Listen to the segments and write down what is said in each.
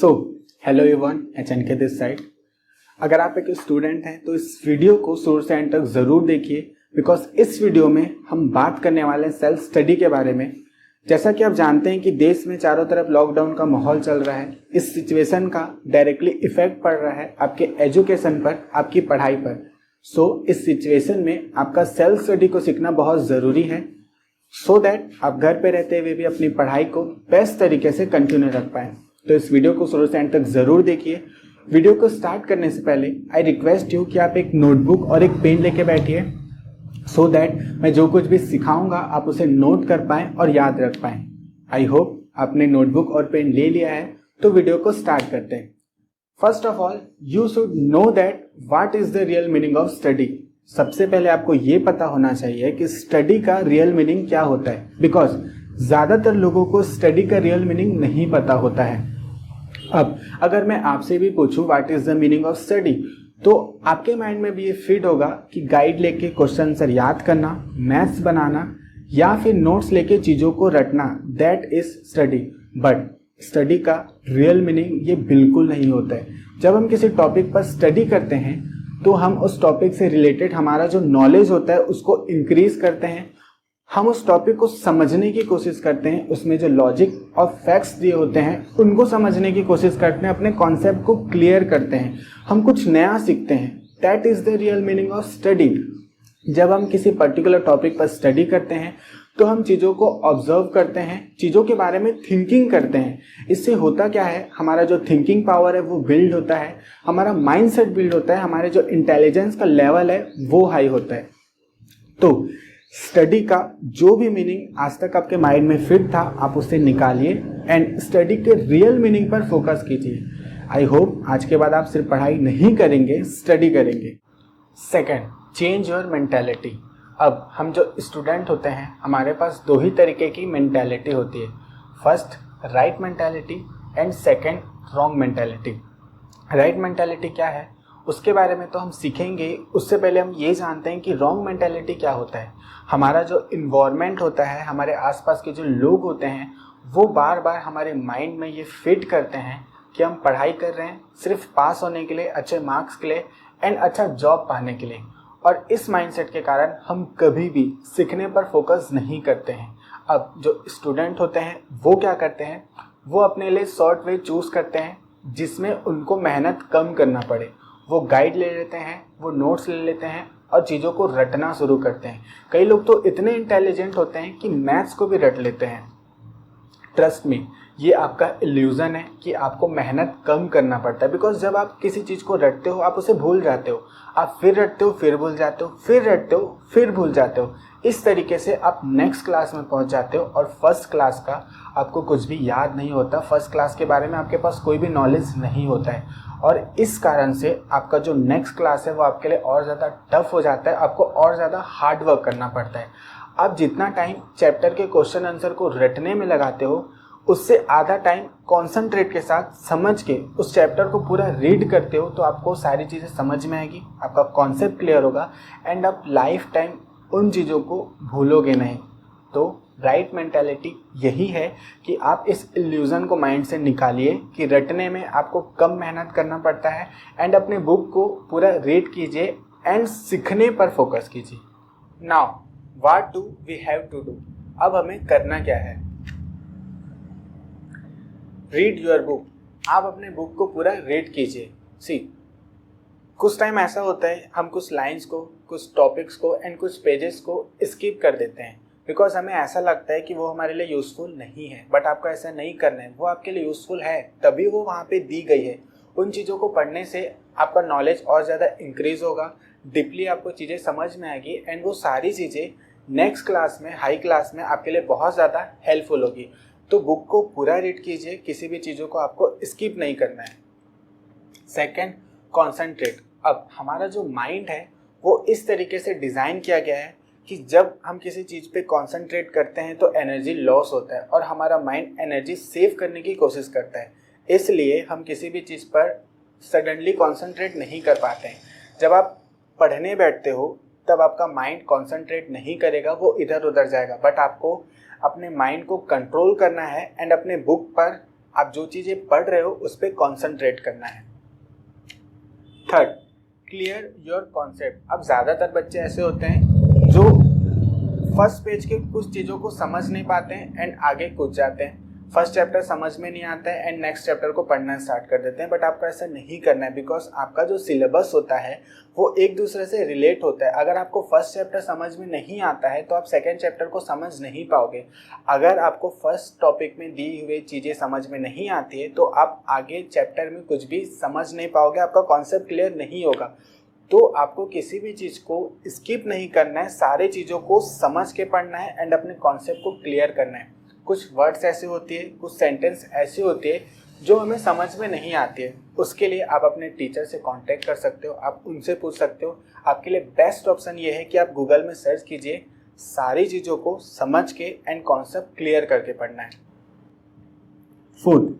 So hello everyone, HNK this side. अगर आप एक स्टूडेंट हैं तो इस वीडियो को शुरू से एंड तक ज़रूर देखिए, बिकॉज इस वीडियो में हम बात करने वाले हैं सेल्फ स्टडी के बारे में। जैसा कि आप जानते हैं कि देश में चारों तरफ लॉकडाउन का माहौल चल रहा है। इस सिचुएशन का डायरेक्टली इफेक्ट पड़ रहा है आपके एजुकेशन पर, आपकी पढ़ाई पर। सो इस सिचुएशन में आपका सेल्फ स्टडी को सीखना बहुत ज़रूरी है, सो दैट आप घर पे रहते हुए भी अपनी पढ़ाई को बेस्ट तरीके से कंटिन्यू रख पाएँ। तो इस वीडियो को शुरू से एंड तक ज़रूर देखिए। वीडियो को स्टार्ट करने से पहले आई रिक्वेस्ट यू कि आप एक नोटबुक और एक पेन लेके बैठिए, सो दैट मैं जो कुछ भी सिखाऊंगा आप उसे नोट कर पाएँ और याद रख पाएँ। आई होप आपने नोटबुक और पेन ले लिया है, तो वीडियो को स्टार्ट करते हैं। First of all you should know that what is the real meaning of study. सबसे पहले आपको ये पता होना चाहिए कि स्टडी का रियल मीनिंग क्या होता है, बिकॉज ज़्यादातर लोगों को स्टडी का रियल मीनिंग नहीं पता होता है। अब अगर मैं आपसे भी पूछूं what is the meaning of study, तो आपके माइंड में भी ये फिट होगा कि गाइड लेके क्वेश्चन आंसर याद करना, मैथ्स बनाना या फिर नोट्स लेके चीज़ों को रटना, that is study. But study का रियल मीनिंग ये बिल्कुल नहीं होता है। जब हम किसी टॉपिक पर स्टडी करते हैं तो हम उस टॉपिक से रिलेटेड हमारा जो नॉलेज होता है उसको इंक्रीज करते हैं। हम उस टॉपिक को समझने की कोशिश करते हैं, उसमें जो लॉजिक और फैक्ट्स दिए होते हैं उनको समझने की कोशिश करते हैं, अपने कॉन्सेप्ट को क्लियर करते हैं, हम कुछ नया सीखते हैं। That is the real meaning of study. जब हम किसी पर्टिकुलर टॉपिक पर स्टडी करते हैं तो हम चीज़ों को ऑब्जर्व करते हैं, चीज़ों के बारे में थिंकिंग करते हैं। इससे होता क्या है, हमारा जो थिंकिंग पावर है वो बिल्ड होता है, हमारा माइंडसेट बिल्ड होता है, हमारे जो इंटेलिजेंस का लेवल है वो हाई होता है। तो स्टडी का जो भी मीनिंग आज तक आपके माइंड में फिट था आप उसे निकालिए एंड स्टडी के रियल मीनिंग पर फोकस कीजिए। आई होप आज के बाद आप सिर्फ पढ़ाई नहीं करेंगे, स्टडी करेंगे। Second, change your mentality. अब हम जो स्टूडेंट होते हैं हमारे पास दो ही तरीके की मेंटालिटी होती है, first right mentality and second wrong mentality. Right mentality क्या है उसके बारे में तो हम सीखेंगे, उससे पहले हम ये जानते हैं कि रॉन्ग मेंटालिटी क्या होता है। हमारा जो इन्वायरमेंट होता है, हमारे आसपास के जो लोग होते हैं वो बार बार हमारे माइंड में ये फिट करते हैं कि हम पढ़ाई कर रहे हैं सिर्फ पास होने के लिए, अच्छे मार्क्स के लिए एंड अच्छा जॉब पाने के लिए। और इस माइंडसेट के कारण हम कभी भी सीखने पर फोकस नहीं करते हैं। अब जो स्टूडेंट होते हैं वो क्या करते हैं, वो अपने लिए शॉर्ट वे चूज़ करते हैं जिसमें उनको मेहनत कम करना पड़े। वो गाइड ले लेते हैं, वो नोट्स ले लेते हैं और चीज़ों को रटना शुरू करते हैं। कई लोग तो इतने इंटेलिजेंट होते हैं कि मैथ्स को भी रट लेते हैं। ट्रस्ट मी, ये आपका इल्यूज़न है कि आपको मेहनत कम करना पड़ता है, बिकॉज जब आप किसी चीज़ को रटते हो आप उसे भूल जाते हो, आप फिर रटते हो फिर भूल जाते हो, फिर रटते हो फिर भूल जाते हो। इस तरीके से आप नेक्स्ट क्लास में पहुंच जाते हो और फर्स्ट क्लास का आपको कुछ भी याद नहीं होता, फर्स्ट क्लास के बारे में आपके पास कोई भी नॉलेज नहीं होता है। और इस कारण से आपका जो नेक्स्ट क्लास है वो आपके लिए और ज़्यादा टफ हो जाता है, आपको और ज़्यादा हार्ड वर्क करना पड़ता है। आप जितना टाइम चैप्टर के क्वेश्चन आंसर को रटने में लगाते हो उससे आधा टाइम कॉन्सेंट्रेट के साथ समझ के उस चैप्टर को पूरा रीड करते हो, तो आपको सारी चीज़ें समझ में आएगी, आपका कॉन्सेप्ट क्लियर होगा एंड आप लाइफ टाइम उन चीज़ों को भूलोगे नहीं। तो राइट मेंटालिटी यही है कि आप इस इल्यूज़न को माइंड से निकालिए कि रटने में आपको कम मेहनत करना पड़ता है एंड अपने बुक को पूरा रीड कीजिए एंड सीखने पर फोकस कीजिए। Now what do we have to do. अब हमें करना क्या है, रीड योर बुक। आप अपने बुक को पूरा रीड कीजिए। सी, कुछ टाइम ऐसा होता है हम कुछ लाइंस को, कुछ टॉपिक्स को एंड कुछ पेजेस को स्किप कर देते हैं, बिकॉज हमें ऐसा लगता है कि वो हमारे लिए यूज़फुल नहीं है। बट आपको ऐसा नहीं करना है, वो आपके लिए यूज़फुल है, तभी वो वहाँ पे दी गई है। उन चीज़ों को पढ़ने से आपका नॉलेज और ज़्यादा इंक्रीज़ होगा, डीपली आपको चीज़ें समझ में आएगी एंड वो सारी चीज़ें नेक्स्ट क्लास में, हाई क्लास में आपके लिए बहुत ज़्यादा हेल्पफुल होगी। तो बुक को पूरा रीड कीजिए, किसी भी चीज़ों को आपको स्किप नहीं करना है। Second, concentrate. अब हमारा जो माइंड है वो इस तरीके से डिज़ाइन किया गया है कि जब हम किसी चीज़ पे कंसंट्रेट करते हैं तो एनर्जी लॉस होता है और हमारा माइंड एनर्जी सेव करने की कोशिश करता है। इसलिए हम किसी भी चीज़ पर सडनली कंसंट्रेट नहीं कर पाते हैं। जब आप पढ़ने बैठते हो तब आपका माइंड कंसंट्रेट नहीं करेगा, वो इधर उधर जाएगा। बट आपको अपने माइंड को कंट्रोल करना है एंड अपने बुक पर आप जो चीज़ें पढ़ रहे हो उस पर कॉन्सेंट्रेट करना है। Third, clear your concept. अब ज़्यादातर बच्चे ऐसे होते हैं जो फर्स्ट पेज के कुछ चीज़ों को समझ नहीं पाते हैं एंड आगे कूद जाते हैं। फर्स्ट चैप्टर समझ में नहीं आता है एंड नेक्स्ट चैप्टर को पढ़ना स्टार्ट कर देते हैं। बट आपको ऐसा नहीं करना है, बिकॉज आपका जो सिलेबस होता है वो एक दूसरे से रिलेट होता है। अगर आपको फर्स्ट चैप्टर समझ में नहीं आता है तो आप सेकेंड चैप्टर को समझ नहीं पाओगे। अगर आपको फर्स्ट टॉपिक में दी हुई चीज़ें समझ में नहीं आती है तो आप आगे चैप्टर में कुछ भी समझ नहीं पाओगे, आपका कॉन्सेप्ट क्लियर नहीं होगा। तो आपको किसी भी चीज़ को स्किप नहीं करना है, सारी चीज़ों को समझ के पढ़ना है एंड अपने कॉन्सेप्ट को क्लियर करना है। कुछ वर्ड्स ऐसे होती है, कुछ सेंटेंस ऐसी होती है जो हमें समझ में नहीं आती है। उसके लिए आप अपने टीचर से कांटेक्ट कर सकते हो, आप उनसे पूछ सकते हो। आपके लिए बेस्ट ऑप्शन ये है कि आप गूगल में सर्च कीजिए, सारी चीज़ों को समझ के एंड कॉन्सेप्ट क्लियर करके पढ़ना है। Fourth,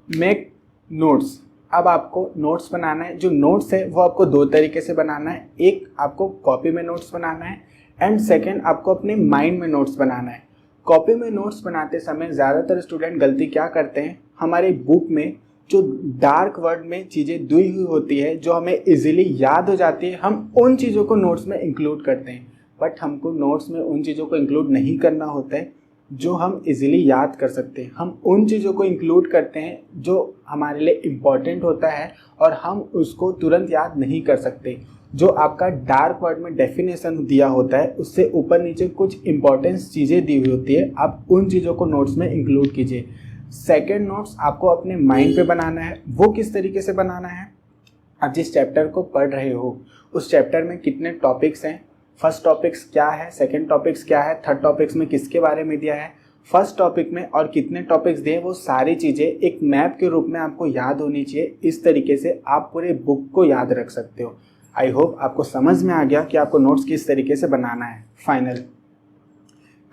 make notes. अब आपको नोट्स बनाना है। जो नोट्स है वो आपको दो तरीके से बनाना है। एक, आपको कॉपी में नोट्स बनाना है एंड सेकेंड, आपको अपने माइंड में नोट्स बनाना है। कॉपी में नोट्स बनाते समय ज़्यादातर स्टूडेंट गलती क्या करते हैं, हमारे बुक में जो डार्क वर्ड में चीज़ें दी हुई होती है जो हमें इजीली याद हो जाती है, हम उन चीज़ों को नोट्स में इंक्लूड करते हैं। बट हमको नोट्स में उन चीज़ों को इंक्लूड नहीं करना होता है जो हम इजीली याद कर सकते हैं। हम उन चीज़ों को इंक्लूड करते हैं जो हमारे लिए इम्पॉर्टेंट होता है और हम उसको तुरंत याद नहीं कर सकते। जो आपका डार्क वर्ड में डेफिनेशन दिया होता है उससे ऊपर नीचे कुछ इंपॉर्टेंस चीज़ें दी हुई होती है, आप उन चीज़ों को नोट्स में इंक्लूड कीजिए। सेकेंड, नोट्स आपको अपने माइंड पे बनाना है। वो किस तरीके से बनाना है, आप जिस चैप्टर को पढ़ रहे हो उस चैप्टर में कितने टॉपिक्स हैं, फर्स्ट टॉपिक्स क्या है, सेकेंड टॉपिक्स क्या है, थर्ड टॉपिक्स में किसके बारे में दिया है, फर्स्ट टॉपिक में और कितने टॉपिक्स दिए, वो सारी चीज़ें एक मैप के रूप में आपको याद होनी चाहिए। इस तरीके से आप पूरे बुक को याद रख सकते हो। आई होप आपको समझ में आ गया कि आपको नोट्स किस तरीके से बनाना है। Final,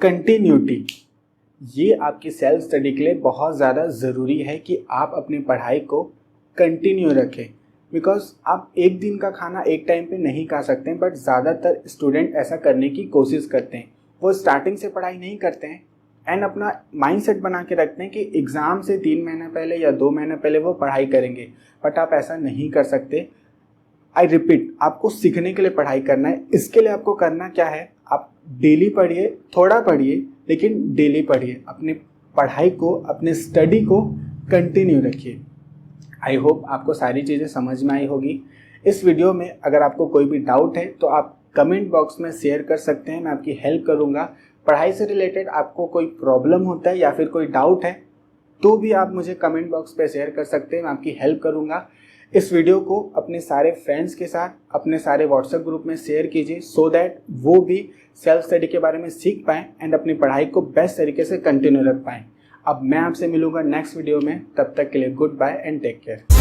continuity. ये आपकी सेल्फ स्टडी के लिए बहुत ज़्यादा ज़रूरी है कि आप अपनी पढ़ाई को कंटिन्यू रखें। बिकॉज आप एक दिन का खाना एक टाइम पे नहीं खा सकते हैं, बट ज़्यादातर स्टूडेंट ऐसा करने की कोशिश करते हैं। वो स्टार्टिंग से पढ़ाई नहीं करते हैं एंड अपना माइंडसेट बना के रखते हैं कि एग्ज़ाम से 3 महीने पहले या 2 महीने पहले वो पढ़ाई करेंगे। बट आप ऐसा नहीं कर सकते। आई रिपीट, आपको सीखने के लिए पढ़ाई करना है। इसके लिए आपको करना क्या है, आप डेली पढ़िए, थोड़ा पढ़िए लेकिन डेली पढ़िए। अपनी पढ़ाई को, अपने स्टडी को कंटिन्यू रखिए। आई होप आपको सारी चीज़ें समझ में आई होगी। इस वीडियो में अगर आपको कोई भी डाउट है तो आप कमेंट बॉक्स में शेयर कर सकते हैं, मैं आपकी हेल्प करूँगा। पढ़ाई से रिलेटेड आपको कोई प्रॉब्लम होता है या फिर कोई डाउट है तो भी आप मुझे कमेंट बॉक्स पे शेयर कर सकते हैं, मैं आपकी हेल्प करूँगा। इस वीडियो को अपने सारे फ्रेंड्स के साथ, अपने सारे व्हाट्सएप ग्रुप में शेयर कीजिए सो दैट वो भी सेल्फ स्टडी के बारे में सीख पाएँ एंड अपनी पढ़ाई को बेस्ट तरीके से कंटिन्यू रख पाएँ। अब मैं आपसे मिलूंगा नेक्स्ट वीडियो में, तब तक के लिए goodbye and take care.